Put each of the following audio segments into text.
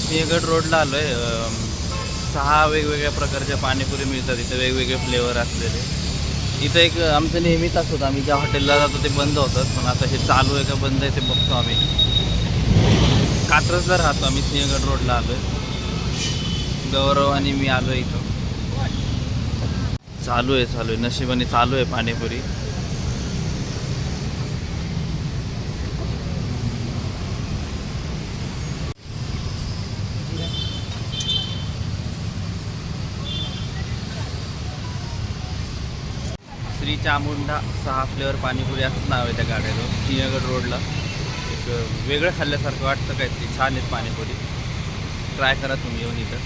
सिंहगड रोडला आलो आहे. 6 वेगवेगळ्या प्रकारच्या पाणीपुरी मिळतात इथं, वेगवेगळे फ्लेवर असलेले. इथं एक आमचं नेहमीच असतं, आम्ही ज्या हॉटेलला जातो ते बंद होतात, पण आता हे चालू आहे का बंद आहे ते बघतो आम्ही. कात्रजला राहतो आम्ही, सिंहगड रोडला आलो आहे. गौरव आणि मी आलो आहे इथं. चालू आहे नशिबाने चालू आहे पाणीपुरी. श्री चामुंडा 6 फ्लेवर पाणीपुरी असंच नाव आहे त्या गाड्याचं. सिंहगड रोडला एक वेगळं खाल्ल्यासारखं वाटतं काहीतरी. छान आहेत पाणीपुरी, ट्राय करा तुम्ही येऊन इथं.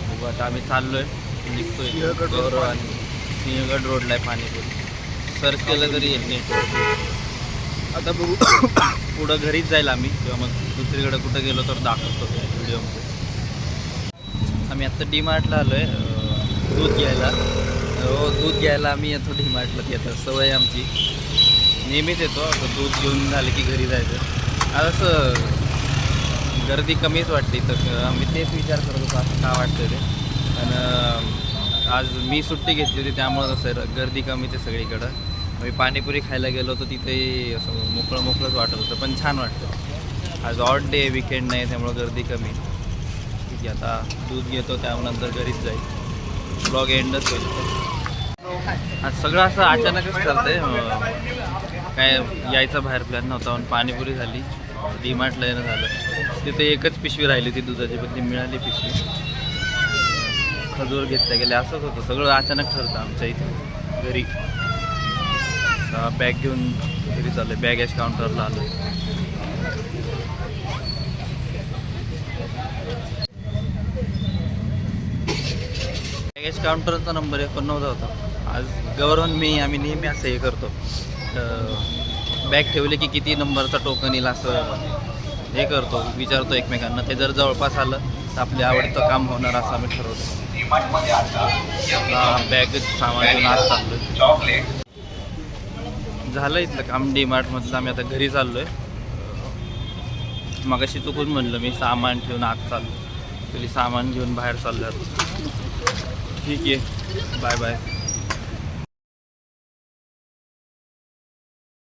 बघू आता आम्ही चाललो आहे, निघतोय. गौरव आणि सिंहगड रोडला आहे पाणीपुरी. सर्च केलं तरी येत नाही. आता बघू पुढं घरीच जाईल आम्ही, किंवा मग दुसरीकडे कुठं गेलो तर दाखवतो व्हिडिओमध्ये. आम्ही आत्ता डीमार्टला आलो आहे दूध घ्यायला. दूध घ्यायला आम्ही येतो डीमार्टला, येतो सवय आमची, नेहमीच येतो. आता दूध घेऊन झालं की घरी जायचं. आज असं गर्दी कमीच वाटते तर आम्ही तेच विचार करत होतो असं का वाटतं ते. पण आज मी सुट्टी घेतली होती त्यामुळं कसं गर्दी कमीच आहे सगळीकडं. आम्ही पाणीपुरी खायला गेलो होतो तिथेही असं मोकळंच वाटत होतं, पण छान वाटतं. आज ऑड डे, विकेंड नाही, त्यामुळं गर्दी कमी. ठीक आहे, आता दूध घेतो त्यानंतर घरीच जाईल. ब्लॉग एंडच होईल. आज सगळं असं अचानकच ठरतंय. काय यायचा बाहेर प्लॅन नव्हता, पण पाणीपुरी झाली, डीमार्टला येणं झालं. तिथे एकच पिशवी राहिली ती दुधाची, पण ती मिळाली पिशवी. खजूर घेतल्या गेले, असंच होतं सगळं अचानक ठरतं आमच्या इथे घरी. बॅग घेऊन घरी चाललं आहे, बॅगेज काउंटरला आलो आहे. बॅगेज काउंटरचा नंबर 89 होता. आज गौरव मी आम्ही नेहमी असं हे करतो, बॅग ठेवले की किती नंबरचा टोकन येईल असं हे करतो, विचारतो एकमेकांना. ते जर जवळपास आलं तर आपले आवडतं काम होणार असं आम्ही ठरवतो. बॅग सामान घेऊन आज चाललो आहे. झालं इथलं काम डीमार्टमधलं. आम्ही आता घरी चाललो आहे. मगाशी चुकून म्हणलं मी सामान ठेवून आत चाललो, तरी सामान घेऊन बाहेर चाललो. ठीक आहे, बाय बाय.